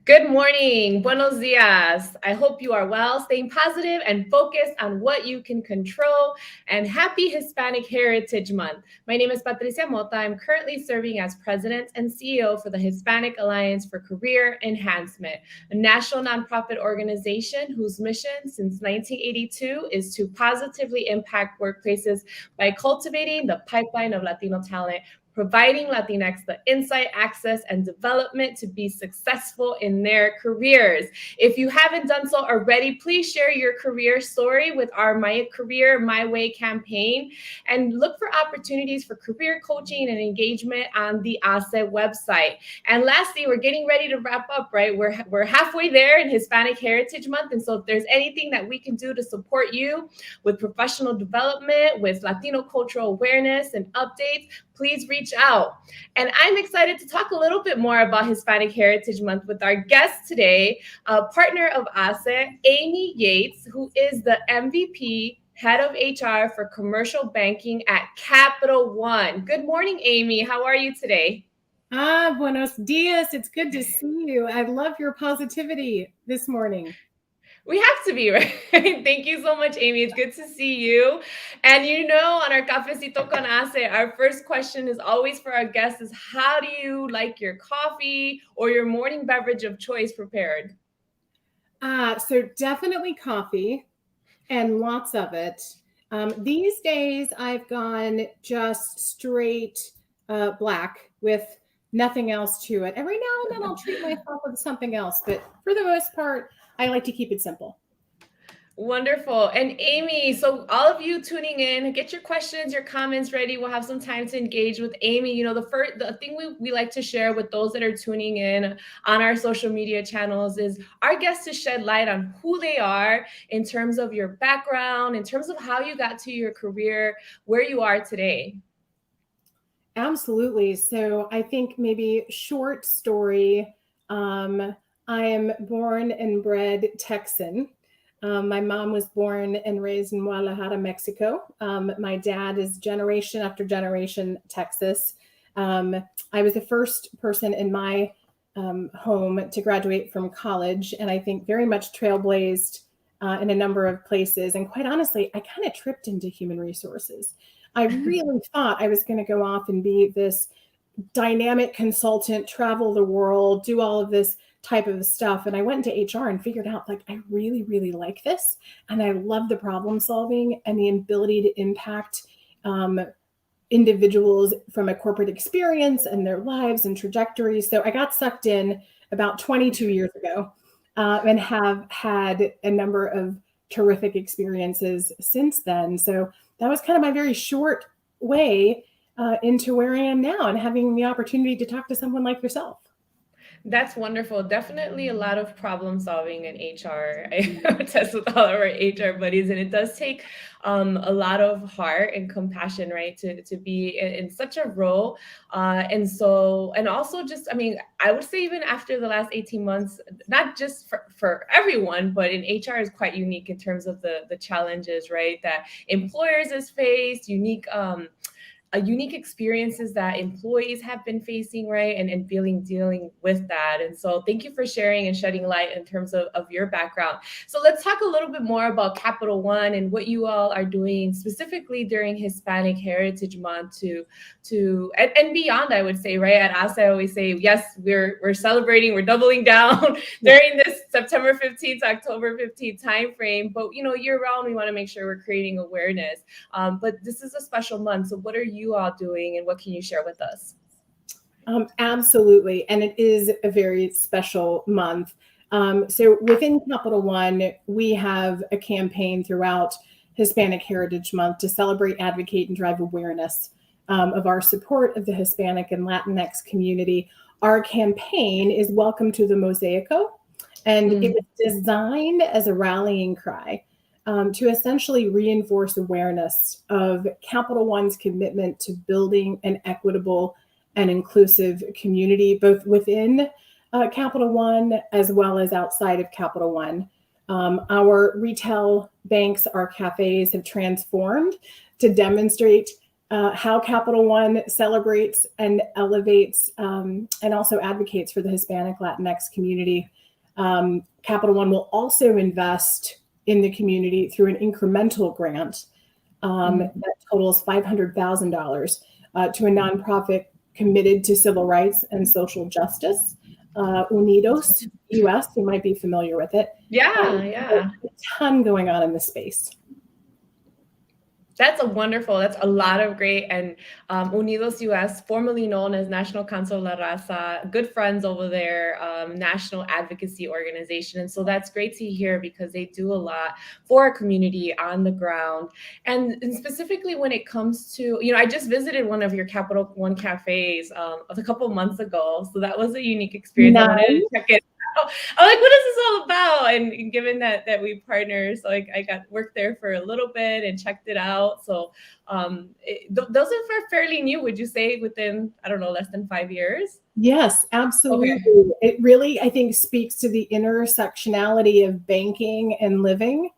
Good morning. Buenos dias. I hope you are well, staying positive and focused on what you can control. And happy Hispanic Heritage Month. My name is Patricia Mota. I'm currently serving as president and CEO for the Hispanic Alliance for Career Enhancement, a national nonprofit organization whose mission since 1982 is to positively impact workplaces by cultivating the pipeline of Latino talent, providing Latinx the insight, access, and development to be successful in their careers. If you haven't done so already, please share your career story with our My Career, My Way campaign, and look for opportunities for career coaching and engagement on the HACE website. And lastly, we're getting ready to wrap up, right? We're halfway there in Hispanic Heritage Month. And so if there's anything that we can do to support you with professional development, with Latino cultural awareness and updates, please reach out. And I'm excited to talk a little bit more about Hispanic Heritage Month with our guest today, a partner of HACE, Amy Yates, who is the MVP, Head of HR for Commercial Banking at Capital One. Good morning, Amy. How are you today? Buenos dias. It's good to see you. I love your positivity this morning. We have to be, right? Thank you so much, Amy. It's good to see you. And on our Cafecito con HACE, our first question is always for our guests is, how do you like your coffee or your morning beverage of choice prepared? So definitely coffee and lots of it. These days, I've gone just straight black with nothing else to it. Every now and then I'll treat myself with something else. But for the most part, I like to keep it simple. Wonderful. And Amy, so all of you tuning in, get your questions, your comments ready. We'll have some time to engage with Amy. The thing we like to share with those that are tuning in on our social media channels is our guests to shed light on who they are in terms of your background, in terms of how you got to your career, where you are today. Absolutely. So I think maybe short story. I am born and bred Texan. My mom was born and raised in Guadalajara, Mexico. My dad is generation after generation Texas. I was the first person in my home to graduate from college, and I think very much trailblazed in a number of places. And quite honestly, I kind of tripped into human resources. I really thought I was going to go off and be this dynamic consultant, travel the world, do all of this type of stuff. And I went into HR and figured out I really, really like this. And I love the problem solving and the ability to impact individuals from a corporate experience and their lives and trajectories. So I got sucked in about 22 years ago and have had a number of terrific experiences since then. So that was kind of my very short way into where I am now and having the opportunity to talk to someone like yourself. That's wonderful. Definitely a lot of problem solving in HR. I attest with all of our HR buddies, and it does take a lot of heart and compassion, right, to be in such a role. And also just, I would say even after the last 18 months, not just for everyone, but in HR is quite unique in terms of the challenges, right, that employers has faced, unique experiences that employees have been facing, right? And dealing with that. And so thank you for sharing and shedding light in terms of your background. So let's talk a little bit more about Capital One and what you all are doing specifically during Hispanic Heritage Month and beyond, I would say, right? At HACE, I always say, yes, we're celebrating, we're doubling down during this September 15th to October 15th timeframe. But, year round, we want to make sure we're creating awareness. But this is a special month. So what are you all doing and what can you share with us? Absolutely. And it is a very special month. So within Capital One, we have a campaign throughout Hispanic Heritage Month to celebrate, advocate, and drive awareness of our support of the Hispanic and Latinx community. Our campaign is Welcome to the Mosaic, and it was designed as a rallying cry to essentially reinforce awareness of Capital One's commitment to building an equitable and inclusive community, both within Capital One as well as outside of Capital One. Our retail banks, our cafes have transformed to demonstrate how Capital One celebrates and elevates and also advocates for the Hispanic Latinx community. Capital One will also invest in the community through an incremental grant that totals $500,000 to a nonprofit committed to civil rights and social justice, Unidos US. You might be familiar with it. Yeah. A ton going on in this space. That's a lot of great, and Unidos US, formerly known as National Council La Raza, good friends over there, national advocacy organization. And so that's great to hear because they do a lot for our community on the ground. And specifically when it comes to, I just visited one of your Capital One cafes a couple months ago. So that was a unique experience. Nice. I wanted to check it. I'm like, what is this all about? And given that we partner, so I got worked there for a little bit and checked it out. So those are fairly new, would you say, within, I don't know, less than 5 years? Yes, absolutely. Okay. It really, I think, speaks to the intersectionality of banking and living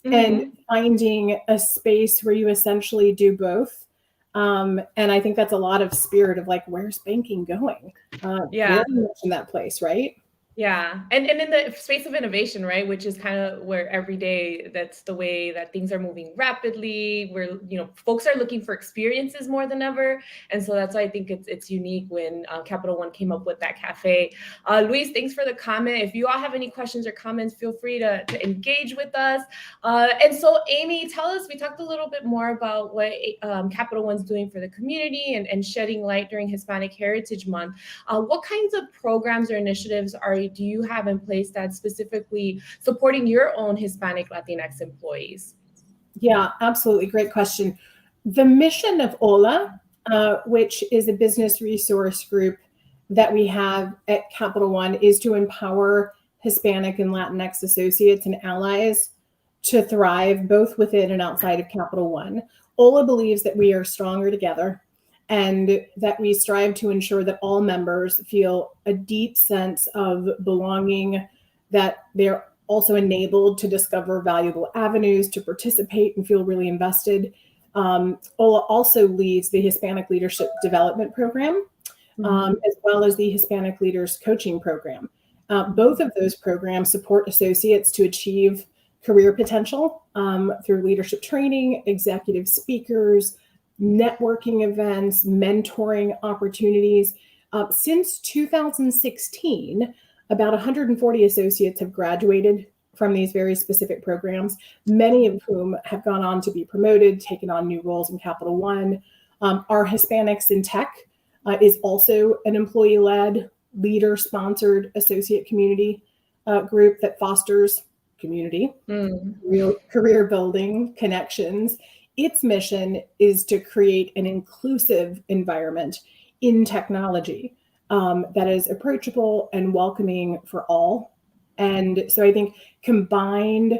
and finding a space where you essentially do both. And I think that's a lot of spirit of like, where's banking going? Very much in that place, right? Yeah. And in the space of innovation, right, which is kind of where every day, that's the way that things are moving rapidly, where, folks are looking for experiences more than ever. And so that's why I think it's unique when Capital One came up with that cafe. Luis, thanks for the comment. If you all have any questions or comments, feel free to engage with us. And so, Amy, tell us, we talked a little bit more about what Capital One's doing for the community and shedding light during Hispanic Heritage Month. What kinds of programs or initiatives do you have in place that's specifically supporting your own Hispanic Latinx employees? Yeah, absolutely. Great question. The mission of HOLA, which is a business resource group that we have at Capital One, is to empower Hispanic and Latinx associates and allies to thrive both within and outside of Capital One. HOLA believes that we are stronger together and that we strive to ensure that all members feel a deep sense of belonging, that they're also enabled to discover valuable avenues to participate and feel really invested. HOLA also leads the Hispanic Leadership Development Program, as well as the Hispanic Leaders Coaching Program. Both of those programs support associates to achieve career potential through leadership training, executive speakers, networking events, mentoring opportunities. Since 2016, about 140 associates have graduated from these very specific programs, many of whom have gone on to be promoted, taken on new roles in Capital One. Our Hispanics in Tech is also an employee-led, leader-sponsored associate community group that fosters community, real career building, connections. Its mission is to create an inclusive environment in technology that is approachable and welcoming for all. And so I think combined,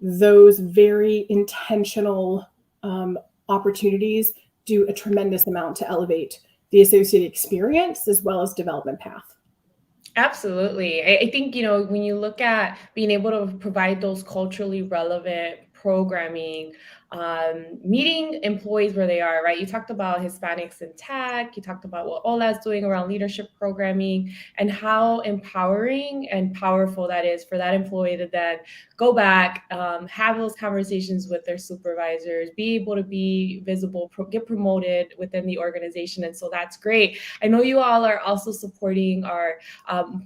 those very intentional opportunities do a tremendous amount to elevate the associate experience as well as development path. Absolutely. I think, when you look at being able to provide those culturally relevant programming, meeting employees where they are, right? You talked about Hispanics in tech, you talked about what HOLA is doing around leadership programming and how empowering and powerful that is for that employee to then go back, have those conversations with their supervisors, be able to be visible, get promoted within the organization. And so that's great. I know you all are also supporting our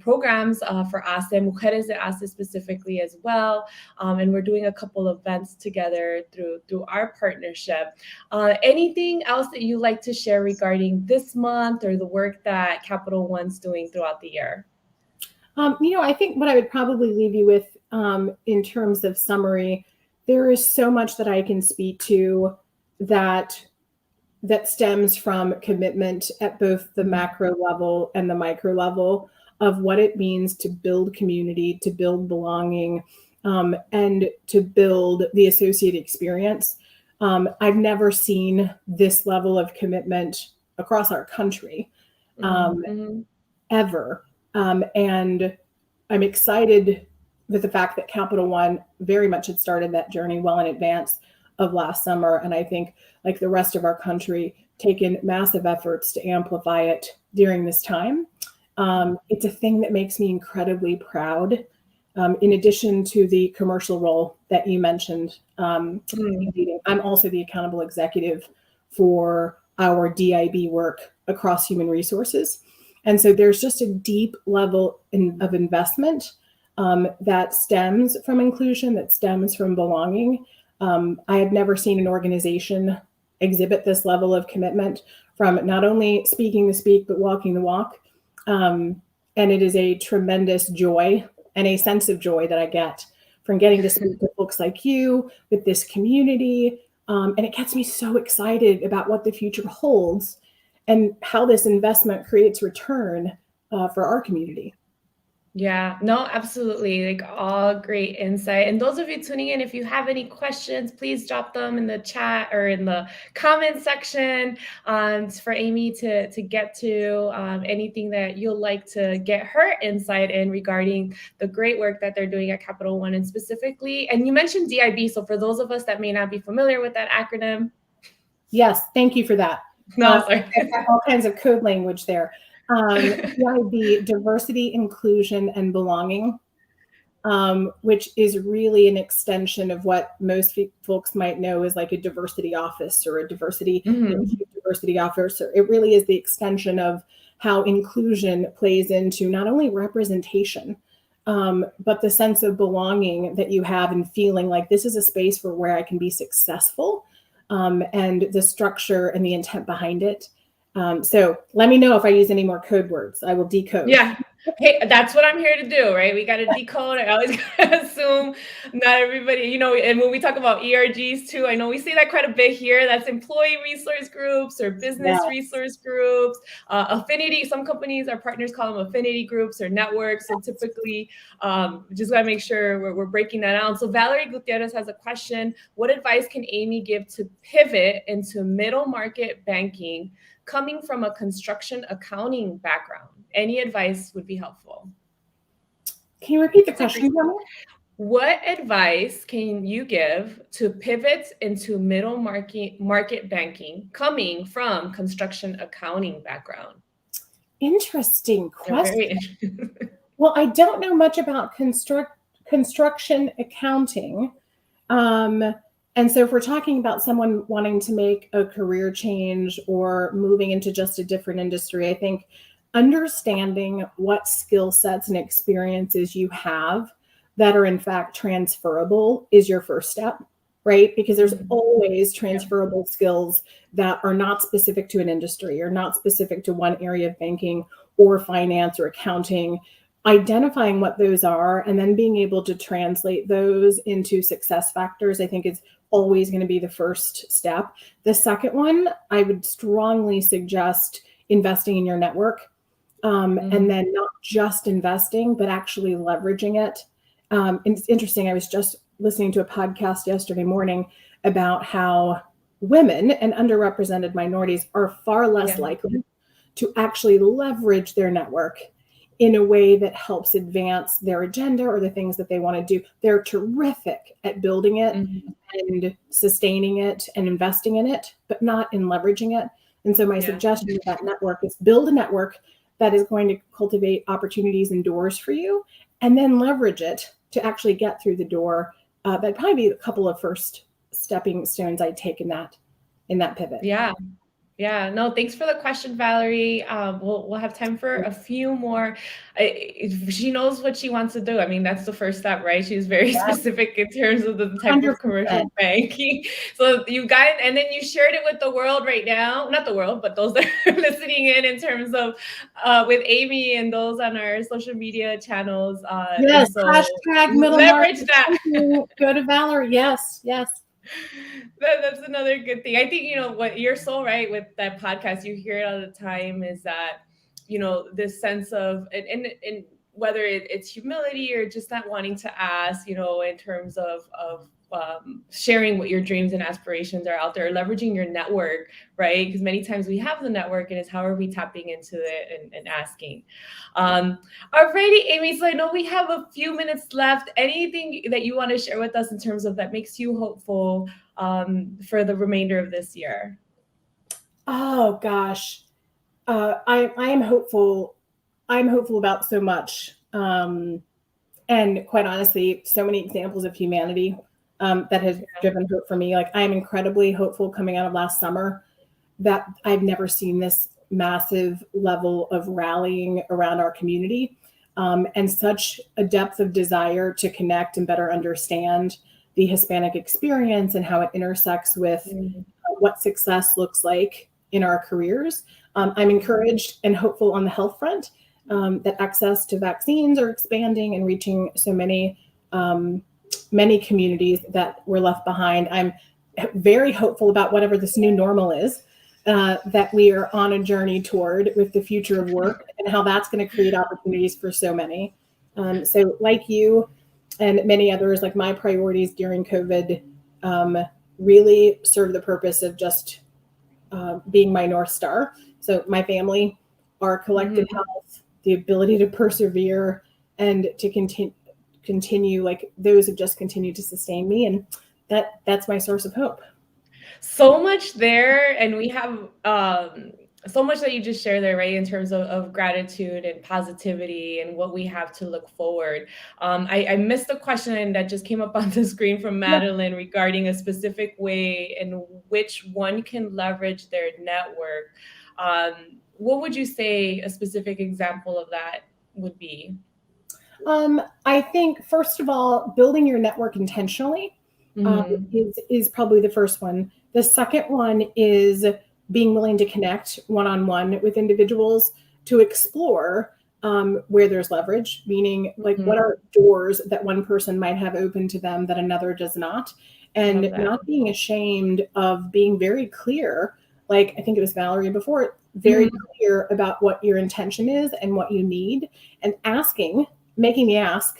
programs for HACE, Mujeres de HACE specifically as well. And we're doing a couple of events together through our partnership. Anything else that you'd like to share regarding this month or the work that Capital One's doing throughout the year? I think what I would probably leave you with in terms of summary, there is so much that I can speak to that stems from commitment at both the macro level and the micro level of what it means to build community, to build belonging, and to build the associate experience. I've never seen this level of commitment across our country ever. And I'm excited with the fact that Capital One very much had started that journey well in advance of last summer. And I think, like the rest of our country, taken massive efforts to amplify it during this time. It's a thing that makes me incredibly proud. In addition to the commercial role that you mentioned, I'm also the accountable executive for our DIB work across human resources. And so there's just a deep level of investment that stems from inclusion, that stems from belonging. I have never seen an organization exhibit this level of commitment from not only speaking the speak, but walking the walk. And it is a tremendous joy and a sense of joy that I get from getting to speak to folks like you, with this community. And it gets me so excited about what the future holds and how this investment creates return for our community. Yeah, no, absolutely. Like all great insight. And those of you tuning in, if you have any questions, please drop them in the chat or in the comment section for Amy to get to anything that you'll like to get her insight in regarding the great work that they're doing at Capital One and specifically. And you mentioned DIB. So for those of us that may not be familiar with that acronym. Yes, thank you for that. No, sorry. All kinds of code language there. DIB, diversity, inclusion, and belonging, which is really an extension of what most folks might know as like a diversity office or a diversity officer. It really is the extension of how inclusion plays into not only representation, but the sense of belonging that you have and feeling like this is a space for where I can be successful, and the structure and the intent behind it. So let me know if I use any more code words. I will decode. Yeah. Hey, that's what I'm here to do, right? We got to decode. I always gotta assume not everybody, and when we talk about ERGs too, I know we see that quite a bit here. That's employee resource groups or business resource groups, affinity. Some companies, our partners call them affinity groups or networks. So typically, just gotta make sure we're breaking that down. So Valerie Gutierrez has a question. What advice can Amy give to pivot into middle market banking coming from a construction accounting background? Any advice would be helpful. Can you repeat the question? What advice can you give to pivot into middle market banking coming from construction accounting background? Interesting question. Well, I don't know much about construction accounting. And so if we're talking about someone wanting to make a career change or moving into just a different industry, I think understanding what skill sets and experiences you have that are in fact transferable is your first step, right? Because there's always transferable skills that are not specific to an industry or not specific to one area of banking or finance or accounting. Identifying what those are and then being able to translate those into success factors, I think is always going to be the first step. The second one, I would strongly suggest investing in your network, and then not just investing, but actually leveraging it. And it's interesting. I was just listening to a podcast yesterday morning about how women and underrepresented minorities are far less likely to actually leverage their network in a way that helps advance their agenda or the things that they want to do. They're terrific at building it and sustaining it and investing in it, but not in leveraging it. And so my suggestion with that network is build a network that is going to cultivate opportunities and doors for you, and then leverage it to actually get through the door. That'd probably be a couple of first stepping stones I'd take in that pivot. Yeah, no, thanks for the question, Valerie. We'll have time for a few more. She knows what she wants to do. I mean, that's the first step, right? She's very specific in terms of the type 100%. Of commercial banking. So you got it, and then you shared it with the world right now. Not the world, but those that are listening in terms of with Amy and those on our social media channels. Yes, so hashtag middle leverage that. Go to Valerie. Yes. That's another good thing. I think, what you're so right with that podcast, you hear it all the time, is that, this sense of, and whether it's humility or just not wanting to ask, in terms of sharing what your dreams and aspirations are out there, leveraging your network, right? Because many times we have the network, and it's how are we tapping into it and asking. Alrighty, Amy, so I know we have a few minutes left. Anything that you want to share with us in terms of that makes you hopeful for the remainder of this year? Oh gosh, I am hopeful. I'm hopeful about so much, and quite honestly, so many examples of humanity that has driven hope for me. Like, I am incredibly hopeful coming out of last summer that I've never seen this massive level of rallying around our community, and such a depth of desire to connect and better understand the Hispanic experience and how it intersects with what success looks like in our careers. I'm encouraged and hopeful on the health front, that access to vaccines are expanding and reaching so many communities that were left behind. I'm very hopeful about whatever this new normal is, that we are on a journey toward with the future of work and how that's going to create opportunities for so many. So like you and many others, like, my priorities during COVID really serve the purpose of just being my North Star. So my family, our collective health, the ability to persevere and to continue, like, those have just continued to sustain me. And that's my source of hope. So much there, and we have so much that you just shared there, right, in terms of gratitude and positivity and what we have to look forward. I missed the question that just came up on the screen from Madeline regarding a specific way in which one can leverage their network. What would you say a specific example of that would be? I think, first of all, building your network intentionally is probably the first one. The second one is being willing to connect one-on-one with individuals to explore where there's leverage, meaning, like, what are doors that one person might have open to them that another does not, and not being ashamed of being very clear. Like, I think it was Valerie before, very clear about what your intention is and what you need, and making the ask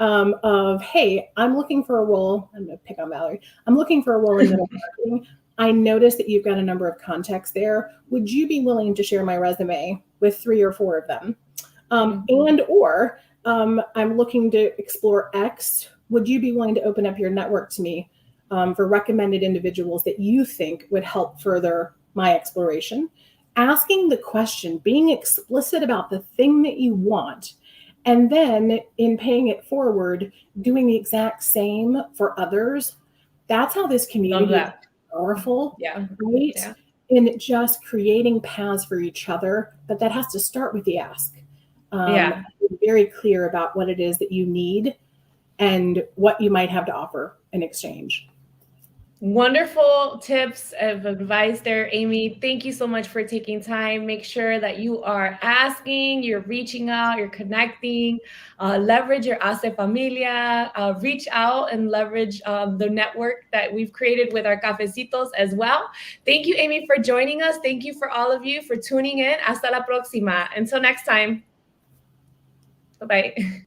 of, hey, I'm looking for a role. I'm going to pick on Valerie. I'm looking for a role in middle marketing. I noticed that you've got a number of contacts there. Would you be willing to share my resume with 3 or 4 of them? I'm looking to explore X. Would you be willing to open up your network to me for recommended individuals that you think would help further my exploration? Asking the question, being explicit about the thing that you want, and then in paying it forward, doing the exact same for others. That's how this community is powerful, right? Yeah. In just creating paths for each other, but that has to start with the ask. Be very clear about what it is that you need and what you might have to offer in exchange. Wonderful tips of advice there, Amy. Thank you so much for taking time. Make sure that you are asking, you're reaching out, you're connecting, leverage your HACE familia, reach out and leverage the network that we've created with our cafecitos as well. Thank you, Amy, for joining us. Thank you for all of you for tuning in. Hasta la próxima. Until next time. Bye-bye.